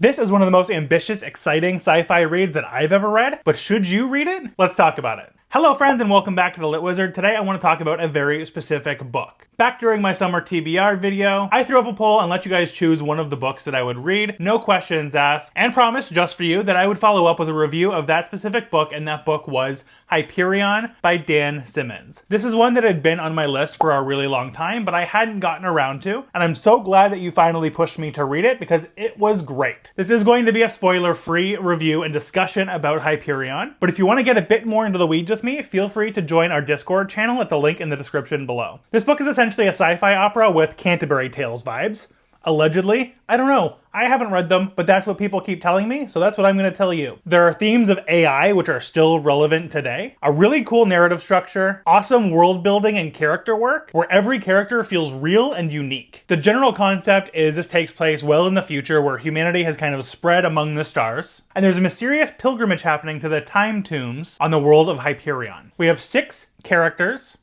This is one of the most ambitious, exciting sci-fi reads that I've ever read, but should you read it? Let's talk about it. Hello friends and welcome back to The Lit Wizard. Today I want to talk about a very specific book. Back during my summer TBR video, I threw up a poll and let you guys choose one of the books that I would read, no questions asked, and promised just for you that I would follow up with a review of that specific book, and that book was Hyperion by Dan Simmons. This is one that had been on my list for a really long time, but I hadn't gotten around to, and I'm so glad that you finally pushed me to read it because it was great. This is going to be a spoiler-free review and discussion about Hyperion, but if you want to get a bit more into the weeds with me, feel free to join our Discord channel at the link in the description below. This book is essentially a sci-fi opera with Canterbury Tales vibes. Allegedly. I don't know. I haven't read them, but that's what people keep telling me, so that's what I'm going to tell you. There are themes of AI which are still relevant today, a really cool narrative structure, awesome world building and character work, where every character feels real and unique. The general concept is this takes place well in the future where humanity has kind of spread among the stars, and there's a mysterious pilgrimage happening to the time tombs on the world of Hyperion. We have 7 characters,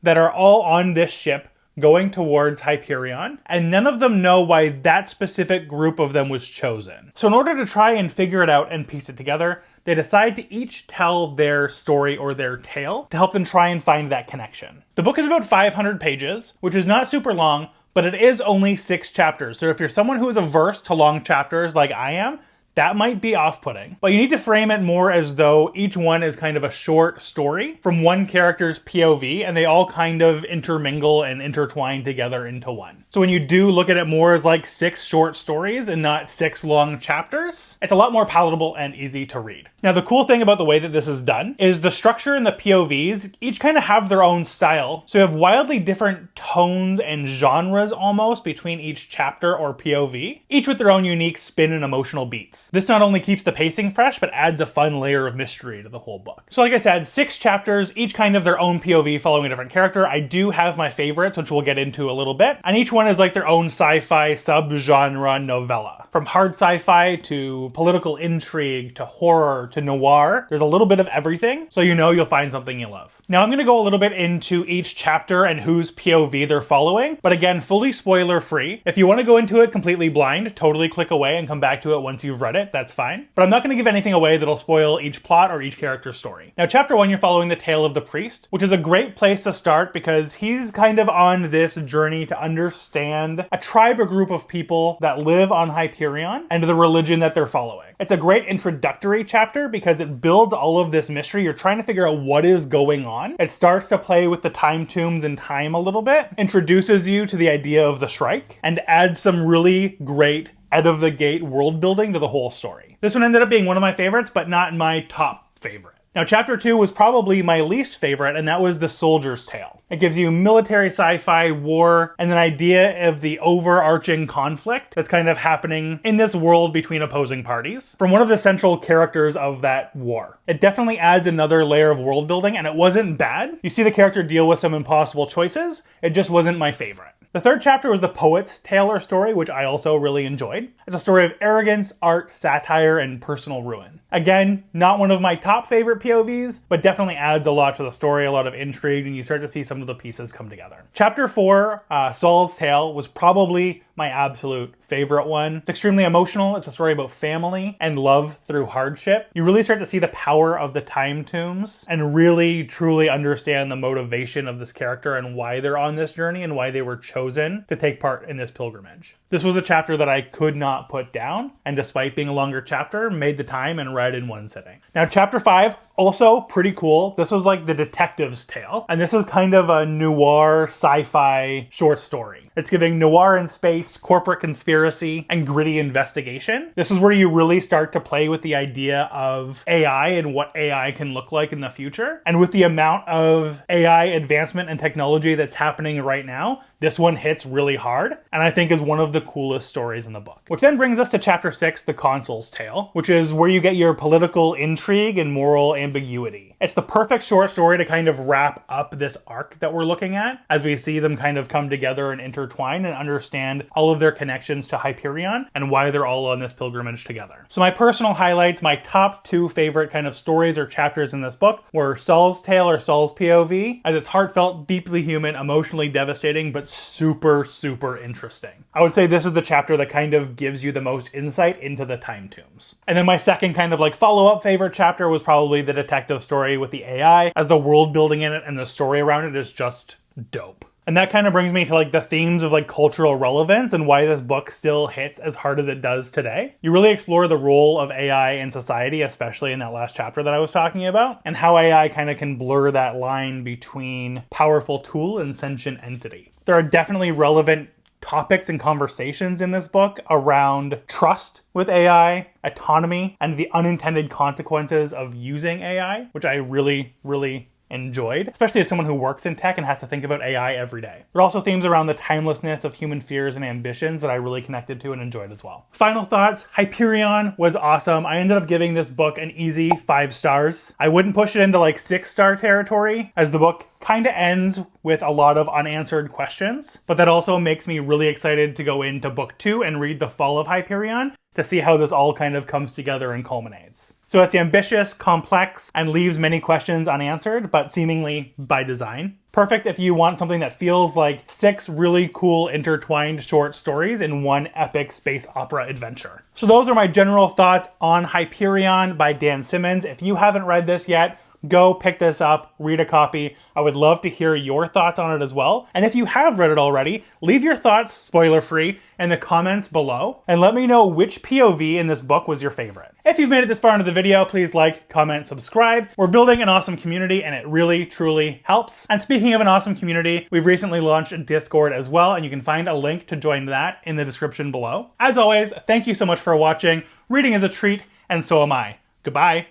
that are all on this ship going towards Hyperion, and none of them know why that specific group of them was chosen. So in order to try and figure it out and piece it together, they decide to each tell their story or their tale to help them try and find that connection. The book is about 500 pages, which is not super long, but it is only 6 chapters. So if you're someone who is averse to long chapters like I am, that might be off-putting. But you need to frame it more as though each one is kind of a short story from one character's POV, and they all kind of intermingle and intertwine together into one. So when you do look at it more as like 6 short stories and not 6 long chapters, it's a lot more palatable and easy to read. Now the cool thing about the way that this is done is the structure and the POVs each kind of have their own style. So you have wildly different tones and genres almost between each chapter or POV, each with their own unique spin and emotional beats. This not only keeps the pacing fresh, but adds a fun layer of mystery to the whole book. So like I said, 6 chapters, each kind of their own POV following a different character. I do have my favorites, which we'll get into a little bit. And each one is like their own sci-fi subgenre novella. From hard sci-fi to political intrigue to horror to noir, there's a little bit of everything, so you know you'll find something you love. Now I'm going to go a little bit into each chapter and whose POV they're following, but again, fully spoiler free. If you want to go into it completely blind, totally click away and come back to it once you've read it, that's fine. But I'm not going to give anything away that'll spoil each plot or each character's story. Now chapter 1, you're following the tale of the priest, which is a great place to start because he's kind of on this journey to understand a tribe or group of people that live on Hyperion and the religion that they're following. It's a great introductory chapter because it builds all of this mystery. You're trying to figure out what is going on. It starts to play with the time tombs and time a little bit, introduces you to the idea of the Shrike, and adds some really great out-of-the-gate world building to the whole story. This one ended up being one of my favorites, but not my top favorite. Now, chapter 2 was probably my least favorite, and that was The Soldier's Tale. It gives you military sci-fi, war, and an idea of the overarching conflict that's kind of happening in this world between opposing parties from one of the central characters of that war. It definitely adds another layer of world building, and it wasn't bad. You see the character deal with some impossible choices. It just wasn't my favorite. The third chapter was The Poet's Tale or Story, which I also really enjoyed. It's a story of arrogance, art, satire, and personal ruin. Again, not one of my top favorite POVs, but definitely adds a lot to the story, a lot of intrigue, and you start to see some of the pieces come together. Chapter 4, Saul's Tale, was probably my absolute favorite one. It's extremely emotional. It's a story about family and love through hardship. You really start to see the power of the time tombs and really truly understand the motivation of this character and why they're on this journey and why they were chosen to take part in this pilgrimage. This was a chapter that I could not put down, and despite being a longer chapter, made the time and read in one sitting. Now, chapter 5, also pretty cool. This was like the detective's tale, and this is kind of a noir sci-fi short story. It's giving noir in space, corporate conspiracy, and gritty investigation. This is where you really start to play with the idea of AI and what AI can look like in the future. And with the amount of AI advancement and technology that's happening right now, this one hits really hard, and I think is one of the coolest stories in the book. Which then brings us to chapter 6, The Consul's Tale, which is where you get your political intrigue and moral ambiguity. It's the perfect short story to kind of wrap up this arc that we're looking at as we see them kind of come together and intertwine and understand all of their connections to Hyperion and why they're all on this pilgrimage together. So my personal highlights, my top 2 favorite kind of stories or chapters in this book were Saul's Tale or Saul's POV, as it's heartfelt, deeply human, emotionally devastating, but super, super interesting. I would say this is the chapter that kind of gives you the most insight into the time tombs. And then my second kind of like follow-up favorite chapter was probably the detective story with the AI, as the world building in it and the story around it is just dope. And that kind of brings me to like the themes of like cultural relevance and why this book still hits as hard as it does today. You really explore the role of AI in society, especially in that last chapter that I was talking about, and how AI kind of can blur that line between powerful tool and sentient entity. There are definitely relevant topics and conversations in this book around trust with AI, autonomy, and the unintended consequences of using AI, which I really, really enjoyed, especially as someone who works in tech and has to think about AI every day. There are also themes around the timelessness of human fears and ambitions that I really connected to and enjoyed as well. Final thoughts, Hyperion was awesome. I ended up giving this book an easy 5 stars. I wouldn't push it into like 6-star territory, as the book kind of ends with a lot of unanswered questions, but that also makes me really excited to go into book 2 and read The Fall of Hyperion to see how this all kind of comes together and culminates. So it's ambitious, complex, and leaves many questions unanswered, but seemingly by design. Perfect if you want something that feels like 6 really cool intertwined short stories in one epic space opera adventure. So those are my general thoughts on Hyperion by Dan Simmons. If you haven't read this yet, go pick this up, read a copy. I would love to hear your thoughts on it as well. And if you have read it already, leave your thoughts, spoiler-free, in the comments below, and let me know which POV in this book was your favorite. If you've made it this far into the video, please like, comment, subscribe. We're building an awesome community, and it really, truly helps. And speaking of an awesome community, we've recently launched a Discord as well, and you can find a link to join that in the description below. As always, thank you so much for watching. Reading is a treat, and so am I. Goodbye.